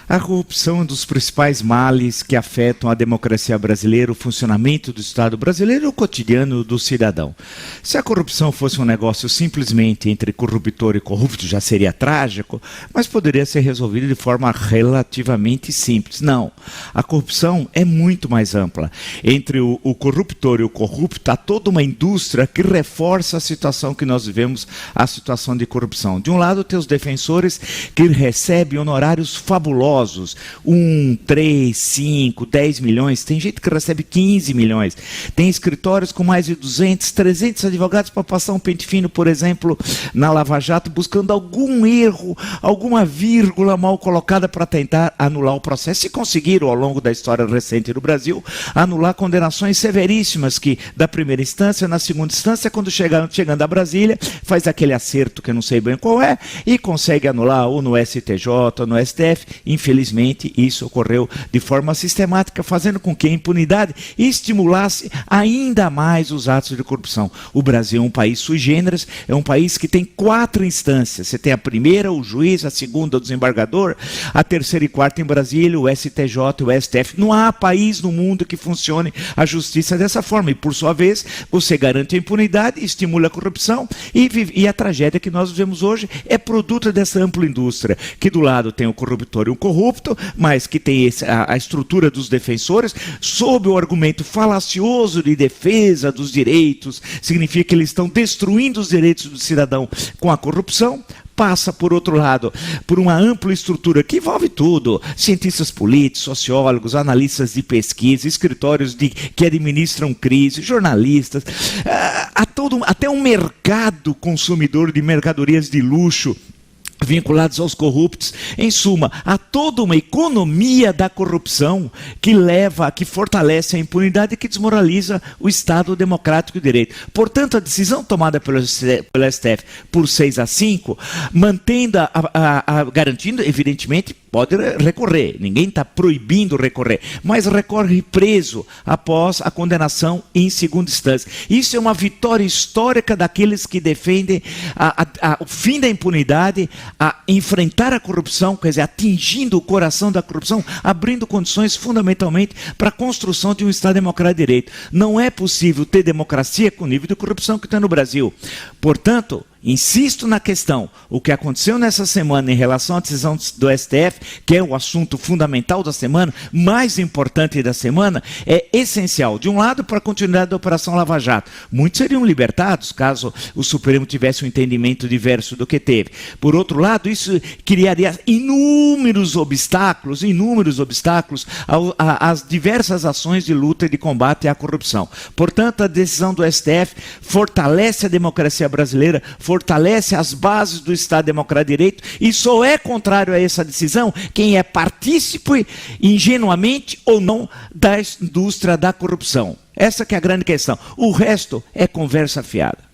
A corrupção é um dos principais males que afetam a democracia brasileira, o funcionamento do Estado brasileiro e o cotidiano do cidadão. Se a corrupção fosse um negócio simplesmente entre corruptor e corrupto, já seria trágico, mas poderia ser resolvido de forma relativamente simples. Não, a corrupção é muito mais ampla. Entre o corruptor e o corrupto, há toda uma indústria que reforça a situação que nós vivemos, a situação de corrupção. De um lado, tem os defensores que recebem honorários fabulosos, 1, 3, 5, 10 milhões, tem gente que recebe 15 milhões, tem escritórios com mais de 200, 300 advogados para passar um pente fino, por exemplo, na Lava Jato, buscando algum erro, alguma vírgula mal colocada para tentar anular o processo. E conseguiram, ao longo da história recente do Brasil, anular condenações severíssimas que, da primeira instância, na segunda instância, quando chegando a Brasília, faz aquele acerto que eu não sei bem qual é, e consegue anular ou no STJ ou no STF. Infelizmente, isso ocorreu de forma sistemática, fazendo com que a impunidade estimulasse ainda mais os atos de corrupção. O Brasil é um país sui generis, é um país que tem 4 instâncias. Você tem a primeira, o juiz, a segunda, o desembargador, a terceira e quarta em Brasília, o STJ e o STF. Não há país no mundo que funcione a justiça dessa forma. E, por sua vez, você garante a impunidade, estimula a corrupção e a tragédia que nós vivemos hoje é produto dessa ampla indústria, que do lado tem o corruptor e o corrupto, mas que tem a estrutura dos defensores, sob o argumento falacioso de defesa dos direitos, significa que eles estão destruindo os direitos do cidadão com a corrupção. Passa, por outro lado, por uma ampla estrutura que envolve tudo: cientistas políticos, sociólogos, analistas de pesquisa, escritórios que administram crise, jornalistas, até um mercado consumidor de mercadorias de luxo vinculados aos corruptos. Em suma, há toda uma economia da corrupção que fortalece a impunidade e que desmoraliza o Estado democrático de direito. Portanto, a decisão tomada pelo STF por 6-5, mantendo garantindo, evidentemente, pode recorrer, ninguém está proibindo recorrer, mas recorre preso após a condenação em segunda instância. Isso é uma vitória histórica daqueles que defendem o fim da impunidade, a enfrentar a corrupção, quer dizer, atingindo o coração da corrupção, abrindo condições fundamentalmente para a construção de um Estado democrático de direito. Não é possível ter democracia com o nível de corrupção que está no Brasil. Portanto, insisto na questão: o que aconteceu nessa semana em relação à decisão do STF, que é o assunto fundamental da semana, mais importante da semana, é essencial. De um lado, para a continuidade da Operação Lava Jato. Muitos seriam libertados caso o Supremo tivesse um entendimento diverso do que teve. Por outro lado, isso criaria inúmeros obstáculos às diversas ações de luta e de combate à corrupção. Portanto, a decisão do STF fortalece a democracia brasileira, fortalece as bases do Estado Democrático de Direito, e só é contrário a essa decisão quem é partícipe, ingenuamente ou não, da indústria da corrupção. Essa que é a grande questão. O resto é conversa fiada.